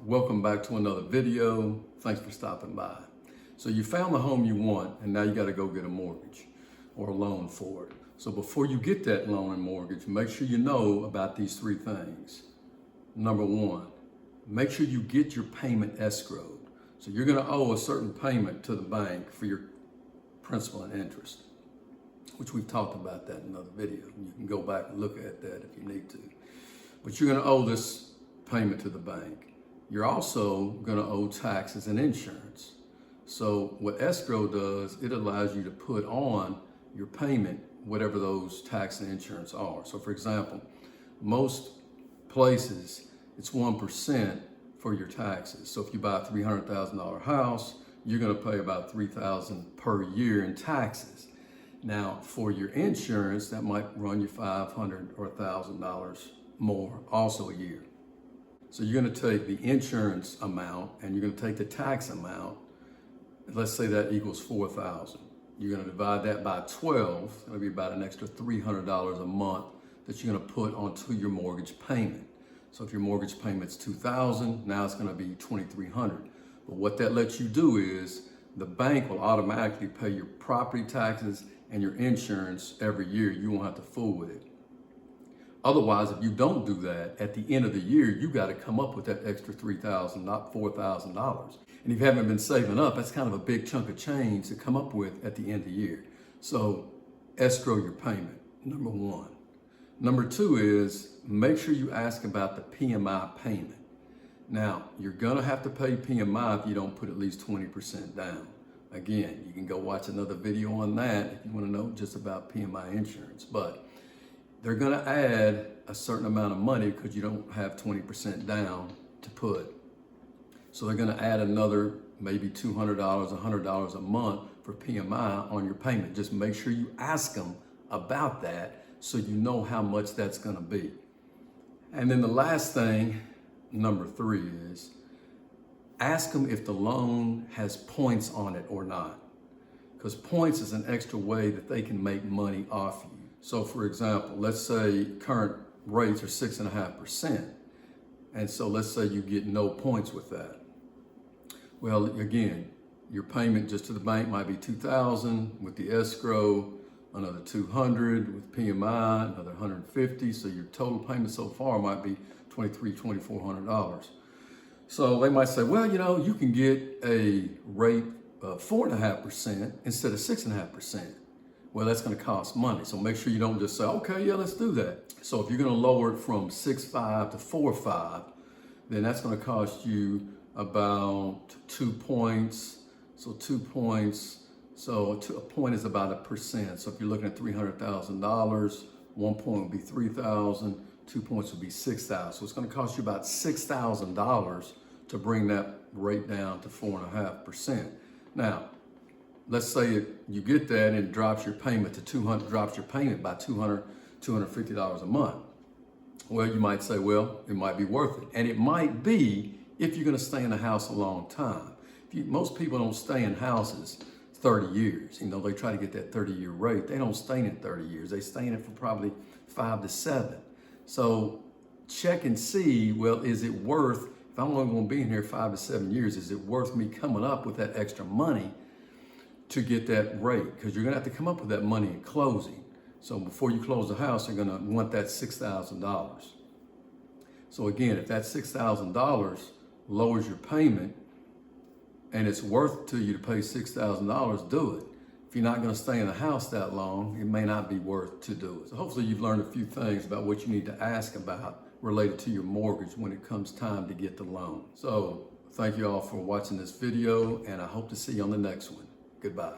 Welcome back to another video. Thanks for stopping by. So you found the home you want and now you got to go get a mortgage or a loan for it. So before you get that loan and mortgage, make sure you know about these three things. Number one, make sure you get your payment escrowed. So you're going to owe a certain payment to the bank for your principal and interest, which we've talked about that in another video. You can go back and look at that if you need to. But you're going to owe this payment to the bank. You're also going to owe taxes and insurance. So what escrow does, it allows you to put on your payment whatever those tax and insurance are. So for example, most places it's 1% for your taxes. So if you buy a $300,000 house, you're going to pay about $3,000 per year in taxes. Now for your insurance, that might run you $500 or $1,000 more also a year. So you're going to take the insurance amount and you're going to take the tax amount. Let's say that equals $4,000. You're going to divide that by 12. It'll be about an extra $300 a month that you're going to put onto your mortgage payment. So if your mortgage payment's $2,000, now it's going to be $2,300. But what that lets you do is the bank will automatically pay your property taxes and your insurance every year. You won't have to fool with it. Otherwise, if you don't do that, at the end of the year, you got to come up with that extra $3,000, not $4,000. And if you haven't been saving up, that's kind of a big chunk of change to come up with at the end of the year. So escrow your payment, number one. Number two is make sure you ask about the PMI payment. Now, you're going to have to pay PMI if you don't put at least 20% down. Again, you can go watch another video on that if you want to know just about PMI insurance. But they're going to add a certain amount of money because you don't have 20% down to put. So they're going to add another maybe $200, $100 a month for PMI on your payment. Just make sure you ask them about that so you know how much that's going to be. And then the last thing, number three, is ask them if the loan has points on it or not. Because points is an extra way that they can make money off you. So for example, let's say current rates are 6.5%. And so let's say you get no points with that. Well, again, your payment just to the bank might be $2,000 with the escrow, another $200 with PMI, another $150. So your total payment so far might be $2,300, $2,400. So they might say, well, you know, you can get a rate of 4.5% instead of 6.5%. Well, that's going to cost money. So make sure you don't just say, okay, yeah, let's do that. So if you're going to lower it from 6.5 to 4.5, then that's going to cost you about 2 points. So 2 points. So a point is about 1%. So if you're looking at $300,000, 1 point would be $3,000, 2 points would be $6,000. So it's going to cost you about $6,000 to bring that rate down to 4.5%. Now, let's say you get that and it drops your payment to drops your payment by $200, $250 a month. Well, you might say, well, it might be worth it. And it might be if you're going to stay in the house a long time. Most people don't stay in houses 30 years. You know, they try to get that 30-year rate. They don't stay in it 30 years. They stay in it for probably 5 to 7. So check and see, well, is it worth, if I'm only going to be in here 5 to 7 years, is it worth me coming up with that extra money to get that rate? Because you're going to have to come up with that money in closing. So before you close the house, you're going to want that $6,000. So again, if that $6,000 lowers your payment and it's worth to you to pay $6,000, do it. If you're not going to stay in the house that long, it may not be worth to do it. So hopefully you've learned a few things about what you need to ask about related to your mortgage when it comes time to get the loan. So thank you all for watching this video, and I hope to see you on the next one. Goodbye.